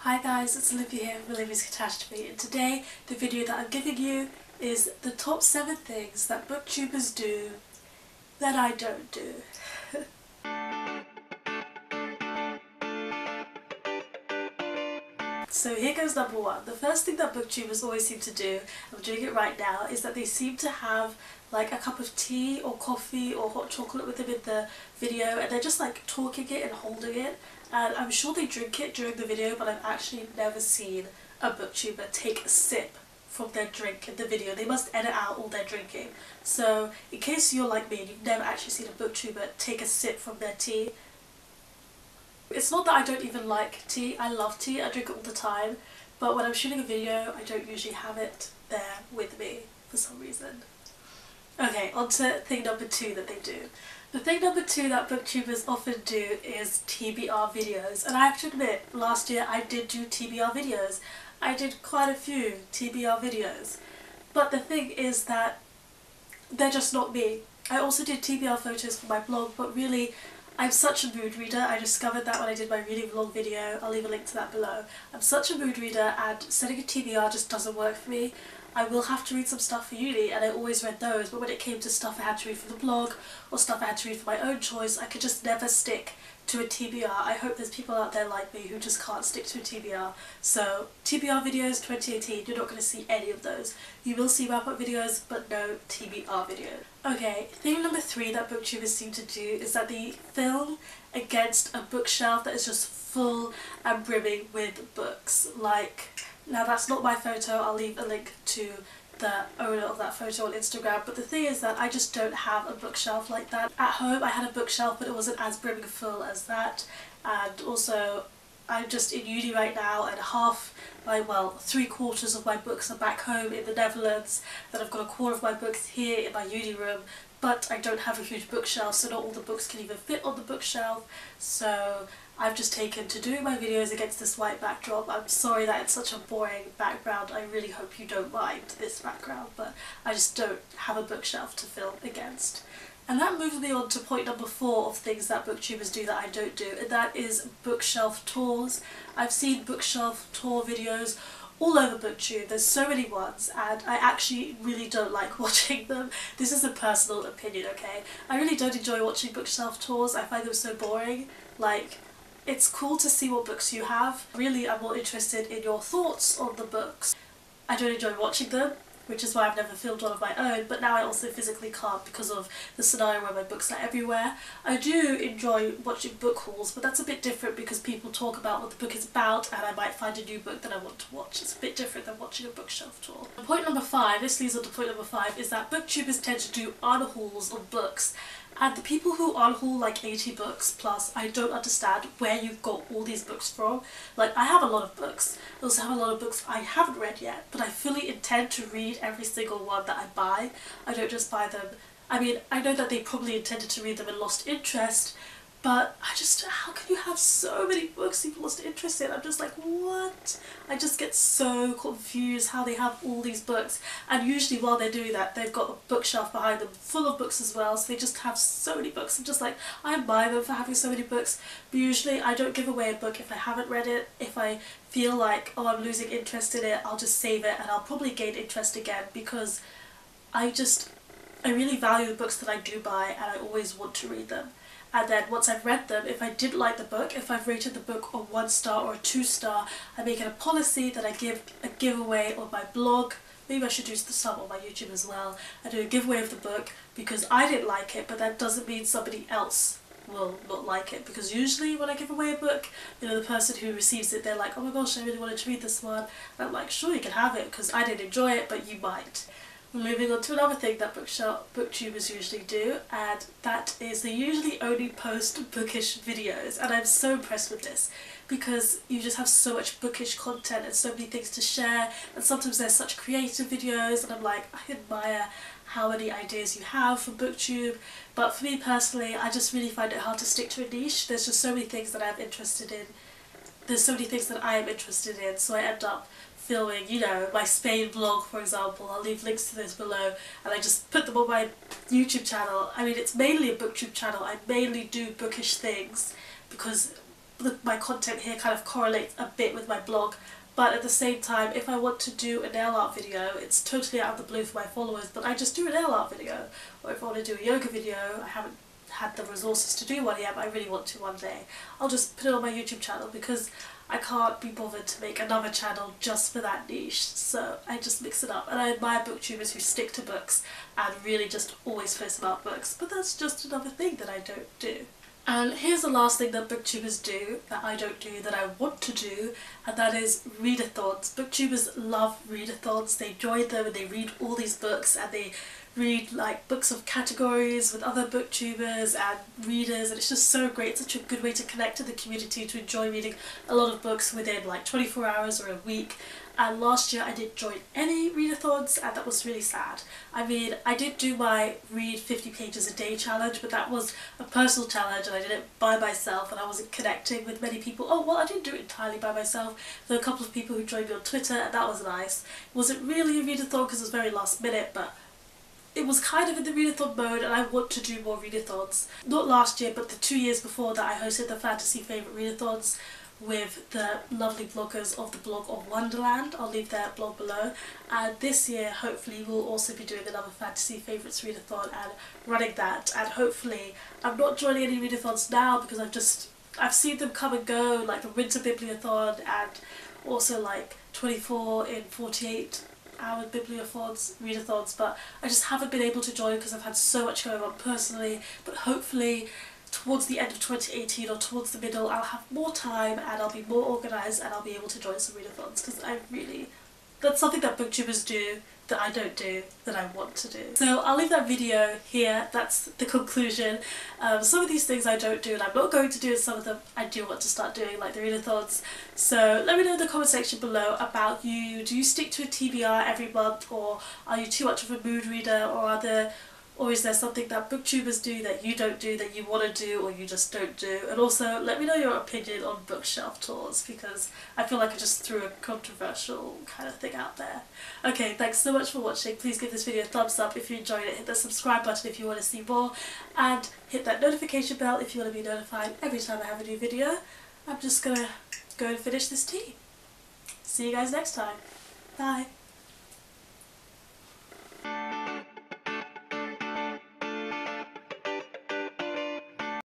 Hi guys, it's Olivia here from Olivia's Catastrophe, and today the video that I'm giving you is the top 7 things that booktubers do that I don't do. So here goes number 1. The first thing that booktubers always seem to do, I'm doing it right now, is that they seem to have like a cup of tea or coffee or hot chocolate with them in the video, and they're just like talking it and holding it, and I'm sure they drink it during the video, but I've actually never seen a booktuber take a sip from their drink in the video. They must edit out all their drinking. So in case you're like me and you've never actually seen a booktuber take a sip from their tea, it's not that I don't even like tea. I love tea, I drink it all the time, but when I'm shooting a video I don't usually have it there with me for some reason. Okay, on to thing number 2 that they do. The thing number 2 that booktubers often do is TBR videos, and I have to admit, last year I did do TBR videos. I did quite a few TBR videos, but the thing is that they're just not me. I also did TBR photos for my blog, but really I'm such a mood reader. I discovered that when I did my reading vlog video. I'll leave a link to that below. I'm such a mood reader and setting a TBR just doesn't work for me. I will have to read some stuff for uni, and I always read those, but when it came to stuff I had to read for the blog or stuff I had to read for my own choice, I could just never stick to a TBR. I hope there's people out there like me who just can't stick to a TBR. So TBR videos 2018, you're not going to see any of those. You will see wrap-up videos, but no TBR videos. Okay, thing number 3 that booktubers seem to do is that they film against a bookshelf that is just full and brimming with books. Like, now that's not my photo, I'll leave a link to the owner of that photo on Instagram, but the thing is that I just don't have a bookshelf like that. At home I had a bookshelf, but it wasn't as brimming full as that, and also I'm just in uni right now, and three quarters of my books are back home in the Netherlands, then I've got a quarter of my books here in my uni room, but I don't have a huge bookshelf, so not all the books can even fit on the bookshelf, so I've just taken to doing my videos against this white backdrop. I'm sorry that it's such a boring background. I really hope you don't mind this background, but I just don't have a bookshelf to film against. And that moves me on to point number 4 of things that booktubers do that I don't do, and that is bookshelf tours. I've seen bookshelf tour videos all over booktube. There's so many ones, and I actually really don't like watching them. This is a personal opinion, okay? I really don't enjoy watching bookshelf tours. I find them so boring. Like, it's cool to see what books you have. Really, I'm more interested in your thoughts on the books. I don't enjoy watching them, which is why I've never filmed one of my own, but now I also physically can't because of the scenario where my books are everywhere. I do enjoy watching book hauls, but that's a bit different because people talk about what the book is about, and I might find a new book that I want to watch. It's a bit different than watching a bookshelf tour. Point number 5, this leads on to point number 5, is that booktubers tend to do unhauls of books. And the people who unhaul like 80 books plus, I don't understand where you've got all these books from. Like, I have a lot of books. I also have a lot of books I haven't read yet, but I fully intend to read every single one that I buy. I don't just buy them. I mean, I know that they probably intended to read them and lost interest, but how can you have so many books you've lost interest in? I'm just like, what? I just get so confused how they have all these books, and usually while they're doing that they've got a bookshelf behind them full of books as well, so they just have so many books. I'm just like, I admire them for having so many books, but usually I don't give away a book if I haven't read it. If I feel like, oh, I'm losing interest in it, I'll just save it and I'll probably gain interest again, because I really value the books that I do buy and I always want to read them. And then once I've read them, if I didn't like the book, if I've rated the book a 1 star or a 2 star, I make it a policy that I give a giveaway on my blog. Maybe I should do some on my YouTube as well. I do a giveaway of the book because I didn't like it, but that doesn't mean somebody else will not like it. Because usually when I give away a book, you know, the person who receives it, they're like, oh my gosh, I really wanted to read this one. And I'm like, sure, you can have it because I didn't enjoy it, but you might. Moving on to another thing that booktubers usually do, and that is they usually only post bookish videos, and I'm so impressed with this because you just have so much bookish content and so many things to share, and sometimes there's such creative videos, and I'm like, I admire how many ideas you have for booktube, but for me personally I just really find it hard to stick to a niche. There's just so many things that I'm interested in. There's so many things that I am interested in, so I end up filming, you know, my Spain vlog, for example. I'll leave links to those below, and I just put them on my YouTube channel. I mean, it's mainly a booktube channel. I mainly do bookish things because my content here kind of correlates a bit with my blog. But at the same time, if I want to do a nail art video, it's totally out of the blue for my followers, but I just do a nail art video. Or if I want to do a yoga video, I haven't had the resources to do one yet, but I really want to one day. I'll just put it on my YouTube channel because I can't be bothered to make another channel just for that niche, so I just mix it up. And I admire booktubers who stick to books and really just always post about books, but that's just another thing that I don't do. And here's the last thing that booktubers do, that I don't do, that I want to do, and that is read-a-thons. Booktubers love read-a-thons, they join them and they read all these books, and they read like books of categories with other booktubers and readers, and it's just so great. It's such a good way to connect to the community, to enjoy reading a lot of books within like 24 hours or a week. And last year I didn't join any read-a-thons, and that was really sad. I mean, I did do my read 50 pages a day challenge, but that was a personal challenge and I did it by myself and I wasn't connecting with many people. Oh well, I didn't do it entirely by myself. There were a couple of people who joined me on Twitter and that was nice. It wasn't really a read-a-thon because it was very last minute, but it was kind of in the read-a-thon mode, and I want to do more read-a-thons. Not last year, but the 2 years before that I hosted the fantasy favourite read-a-thons with the lovely bloggers of the blog of Wonderland. I'll leave their blog below. And this year, hopefully, we'll also be doing another fantasy favourites read-a-thon and running that. And hopefully, I'm not joining any read-a-thons now because I've seen them come and go, like the Winter Bibliothon and also like 24 in 48 hour bibliothons, read-a-thons, but I just haven't been able to join because I've had so much going on personally. But hopefully towards the end of 2018 or towards the middle I'll have more time and I'll be more organised and I'll be able to join some read-a-thons, because that's something that booktubers do that I don't do, that I want to do. So I'll leave that video here. That's the conclusion. Some of these things I don't do and I'm not going to do, and some of them I do want to start doing, like the read-a-thons. So let me know in the comment section below about you. Do you stick to a TBR every month, or are you too much of a mood reader, or is there something that booktubers do that you don't do, that you want to do, or you just don't do? And also let me know your opinion on bookshelf tours, because I feel like I just threw a controversial kind of thing out there. Okay, thanks so much for watching. Please give this video a thumbs up if you enjoyed it, hit the subscribe button if you want to see more, and hit that notification bell if you want to be notified every time I have a new video. I'm just gonna go and finish this tea. See you guys next time. Bye.